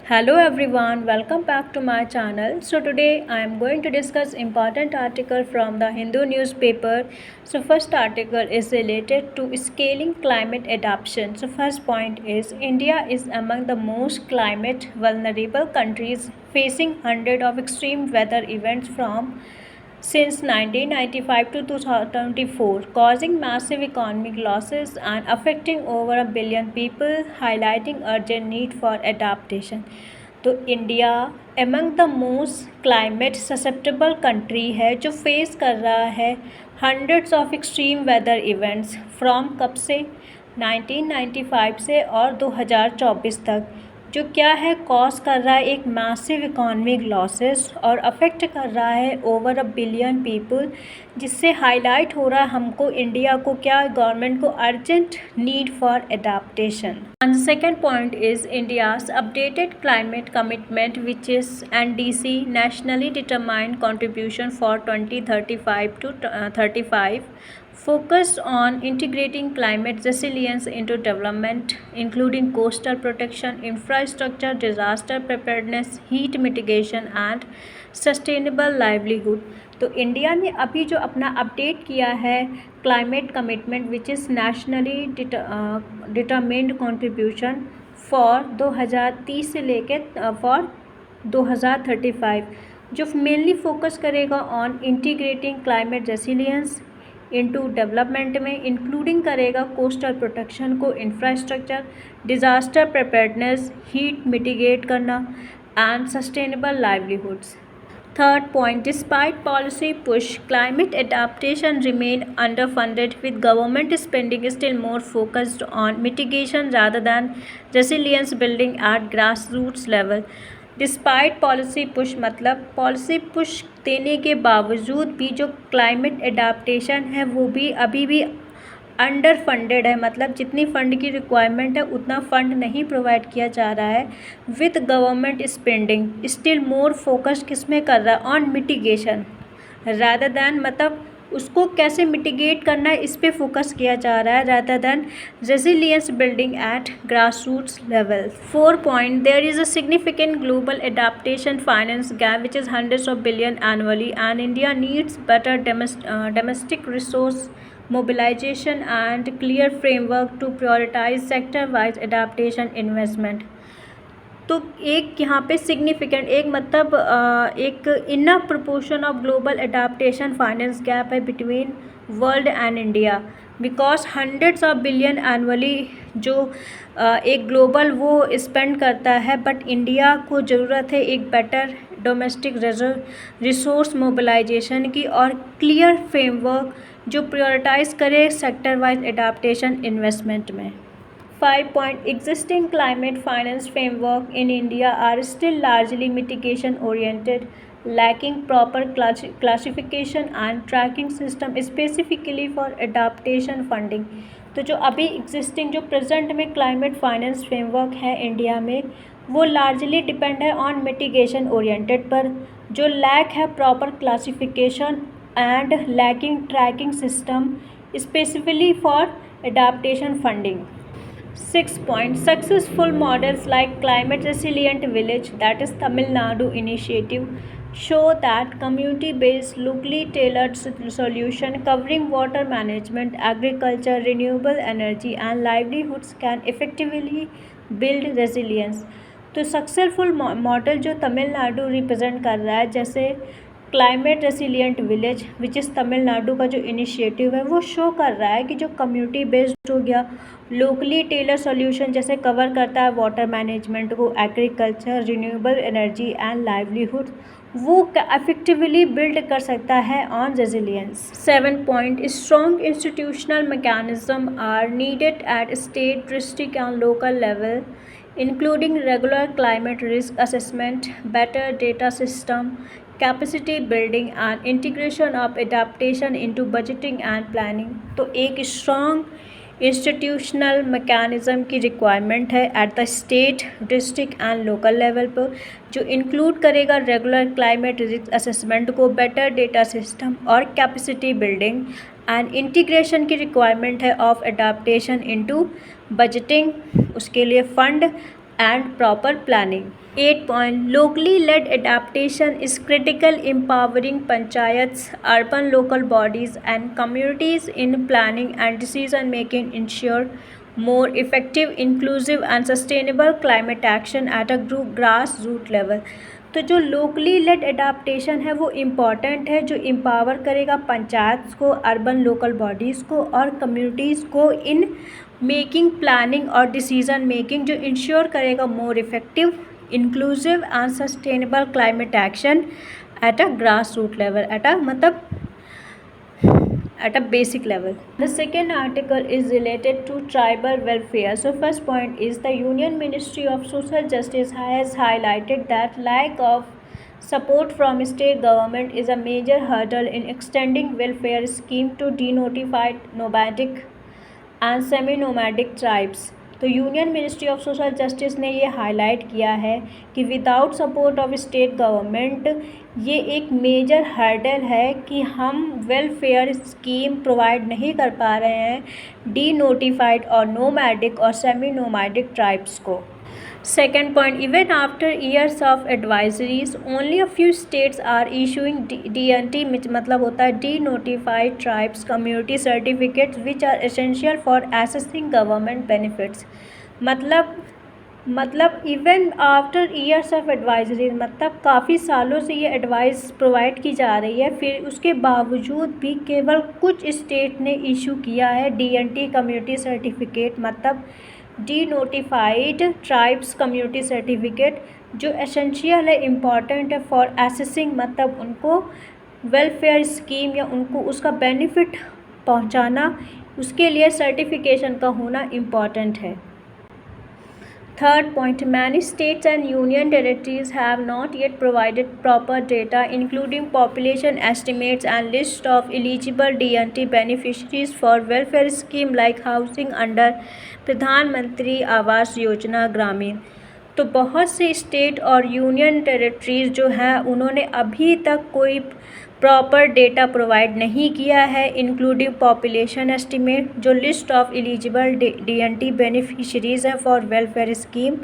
Hello everyone, welcome back to my channel. So today I am going to discuss important article from the Hindu newspaper. So first article is related to scaling climate adaptation. So first point is India is among the most climate vulnerable countries, facing hundreds of extreme weather events from since 1995 to 2024, causing massive economic losses and affecting over a billion people, highlighting urgent need for adaptation. तो India among the most climate susceptible country है जो face कर रहा है hundreds of extreme weather events from कब से 1995 से और 2024 तक, जो क्या है कॉज कर रहा है एक मैसिव इकोनॉमिक लॉसेस और अफेक्ट कर रहा है ओवर अ बिलियन पीपल, जिससे हाईलाइट हो रहा है हमको इंडिया को क्या गवर्नमेंट को urgent need for adaptation. And the second point is India's updated climate commitment, which is NDC, nationally determined contribution for 2035 to 35, focused on integrating climate resilience into development, including coastal protection, infrastructure, disaster preparedness, heat mitigation and sustainable livelihood. तो India ने अभी जो अपना update किया है climate commitment which is nationally determined contribution for 2030 से लेके for 2035, जो मेनली फोकस करेगा on integrating climate resilience into development में, इंक्लूडिंग करेगा कोस्टल प्रोटेक्शन को, infrastructure, disaster preparedness, heat mitigate करना and sustainable livelihoods. Third point, despite policy push, climate adaptation remain underfunded, with government spending still more focused on mitigation rather than resilience building at grassroots level. Despite policy push मतलब policy push देने के बावजूद भी जो climate adaptation है वो भी अभी भी अंडर फंडेड है, मतलब जितनी फ़ंड की रिक्वायरमेंट है उतना फ़ंड नहीं प्रोवाइड किया जा रहा है. With government spending still more focus किस में कर रहा है, ऑन मिटिगेशन रादर दैन, मतलब उसको कैसे मिटिगेट करना है इस पे फोकस किया जा रहा है rather than resilience building at grass roots level. 4 point, there is a significant global adaptation finance gap which is hundreds of billion annually and India needs better domestic resource mobilization and clear framework to prioritize sector wise adaptation investment. तो एक यहाँ पे significant एक मतलब एक enough proportion of global adaptation finance gap है between world and India, because hundreds of billion annually जो एक ग्लोबल वो स्पेंड करता है, बट इंडिया को ज़रूरत है एक बेटर डोमेस्टिक रिसोर्स मोबिलाइजेशन की और क्लियर फ्रेमवर्क जो प्रायोरिटाइज करे सेक्टर वाइज एडाप्टेशन इन्वेस्टमेंट में. 5 point, existing climate finance framework in India are still largely mitigation oriented, lacking proper classification and tracking system specifically for adaptation funding. तो जो अभी existing जो present में climate finance framework है India में वो largely depend है ऑन मिटिगेशन ओरिएंटेड पर, जो लैक है proper classification and lacking tracking system specifically for adaptation funding. 6 point, successful models like climate resilient village, that is Tamil Nadu initiative, show that community based locally tailored solution covering water management, agriculture, renewable energy and livelihoods can effectively build resilience. तो successful model जो Tamil Nadu represent कर रहा है, जैसे climate resilient village which is Tamil Nadu का जो initiative है वो शो कर रहा है कि जो कम्युनिटी बेस्ड हो गया, लोकली टेलर सॉल्यूशन जैसे कवर करता है वाटर मैनेजमेंट को, agriculture, renewable energy and livelihood, वो इफेक्टिवली बिल्ड कर सकता है on resilience. 7 point, strong institutional mechanism are needed at state, district and local level, including regular climate risk assessment, better data system, capacity building and integration of adaptation into budgeting and planning. तो एक strong institutional mechanism की requirement है at the state, district and local level पर, जो include करेगा regular climate risk assessment को, better data system और capacity building and integration की रिक्वायरमेंट है ऑफ एडाप्टेशन इनटू बजटिंग, उसके लिए fund and proper planning. 8 point locally led adaptation is critical, empowering panchayats, urban local bodies and communities in planning and decision making ensure more effective, inclusive and sustainable climate action at a grassroots level. तो जो locally lead adaptation है वो important है, जो empower करेगा पंचायत को, urban local bodies को और कम्युनिटीज़ को इन मेकिंग प्लानिंग और डिसीजन मेकिंग, जो इंश्योर करेगा more effective, inclusive and sustainable climate action at a grass root level, at a basic level. The second article is related to tribal welfare. So first point is the Union Ministry of Social Justice has highlighted that lack of support from state government is a major hurdle in extending welfare scheme to denotified nomadic and semi nomadic tribes. तो union ministry of social justice ने ये highlight किया है कि without support of state government ये एक major hurdle है कि हम वेलफेयर स्कीम प्रोवाइड नहीं कर पा रहे हैं डी नोटिफाइड और नोमैडिक और सेमी नोमैडिक ट्राइब्स को. Second point, even after years of advisories, only a few states are issuing DNT, मतलब होता है Denotified Tribes Community Certificates, which are essential for assessing government benefits. मतलब even after years of advisories, मतलब काफ़ी सालों से ये एडवाइस प्रोवाइड की जा रही है, फिर उसके बावजूद भी केवल कुछ स्टेट ने इशू किया है DNT कम्युनिटी सर्टिफिकेट, मतलब D notified tribes community certificate, जो एसेंशियल है, इम्पॉर्टेंट है फॉर एसेसिंग, मतलब उनको वेलफेयर स्कीम या उनको उसका बेनिफिट पहुंचाना, उसके लिए सर्टिफिकेशन का होना इम्पॉर्टेंट है. Third point, many states and union territories have not yet provided proper data including population estimates and list of eligible DNT beneficiaries for welfare scheme like housing under प्रधानमंत्री आवास योजना ग्रामीण. तो बहुत से स्टेट और union territories जो हैं उन्होंने अभी तक कोई प्रॉपर डेटा प्रोवाइड नहीं किया है, इंक्लूडिंग पॉपुलेशन एस्टिमेट, जो list of eligible DNT beneficiaries हैं फॉर वेलफेयर स्कीम,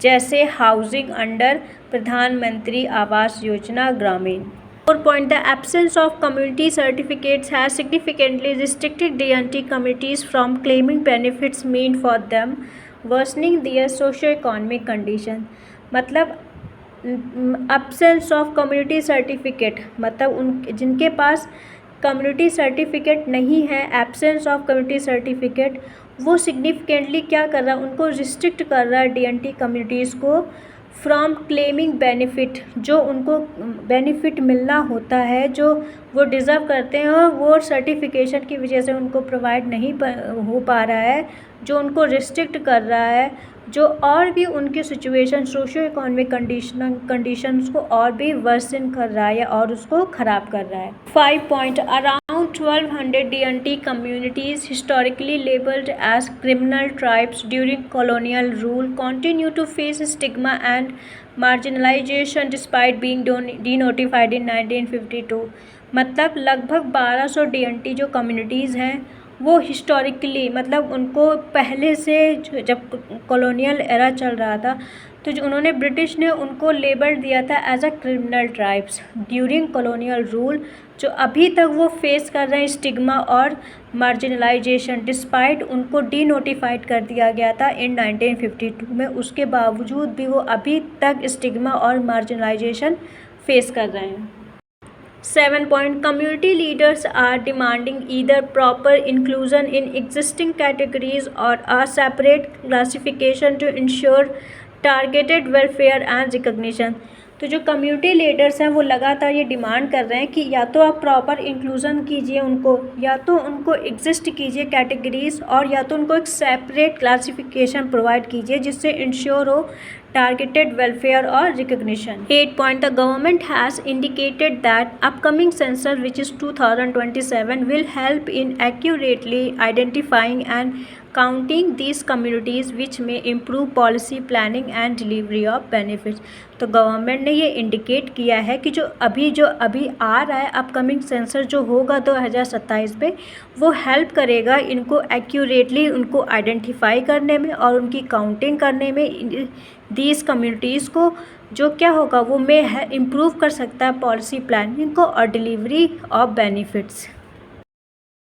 जैसे हाउसिंग अंडर प्रधानमंत्री आवास योजना ग्रामीण. 4 point, the absence of community certificates has significantly restricted DNT communities from claiming benefits meant for them, worsening their socio-economic condition. मतलब absence of community certificate, मतलब उन जिनके पास community certificate नहीं है, absence of community certificate, वो significantly क्या कर रहा है, उनको रिस्ट्रिक्ट कर रहा है DNT कम्युनिटीज़ को फ्रॉम क्लेमिंग बेनिफिट, जो उनको बेनिफिट मिलना होता है, जो वो डिज़र्व करते हैं, और वो सर्टिफिकेशन की वजह से उनको प्रोवाइड नहीं हो पा रहा है, जो उनको रिस्ट्रिक्ट कर रहा है, जो और भी उनकी सिचुएशन सोशियो इकोनॉमिक कंडीशंस को और भी वर्सन कर रहा है और उसको ख़राब कर रहा है. 5 point, around 1200 DNT communities historically labeled as criminal tribes during colonial rule continue to face stigma and marginalization despite being denotified in 1952. मतलब लगभग 1200 DNT जो कम्युनिटीज़ हैं वो हिस्टोरिकली, मतलब उनको पहले से जब कॉलोनियल एरा चल रहा था तो जो उन्होंने ब्रिटिश ने उनको लेबल दिया था as a criminal tribes during colonial rule, जो अभी तक वो फेस कर रहे हैं स्टिग्मा और मार्जिनलाइजेशन, डिस्पाइट उनको डीनोटिफाइड कर दिया गया था इन 1952 में, उसके बावजूद भी वो अभी तक स्टिग्मा और मार्जिनलाइजेशन फेस कर रहे हैं. 7 point, community leaders are demanding either proper inclusion in existing categories or a separate classification to ensure targeted welfare and recognition. तो जो कम्युनिटी लीडर्स हैं वो लगातार ये डिमांड कर रहे हैं कि या तो आप प्रॉपर इंक्लूज़न कीजिए उनको, या तो उनको एग्जिस्ट कीजिए कैटेगरीज, और या तो उनको एक सेपरेट क्लासिफिकेशन प्रोवाइड कीजिए जिससे इंश्योर हो targeted welfare or recognition. 8 point, the government has indicated that upcoming census, which is 2027, will help in accurately identifying and counting these communities, which may improve policy planning and delivery of benefits. तो government ने ये indicate किया है कि जो अभी आ रहा है अपकमिंग सेंसस जो होगा 2027 पे, वो हेल्प करेगा इनको एक्यूरेटली उनको आइडेंटिफाई करने में और उनकी काउंटिंग करने में दीज कम्युनिटीज़ को, जो क्या होगा वो में इम्प्रूव कर सकता है पॉलिसी प्लानिंग को और डिलीवरी ऑफ बेनिफिट्स।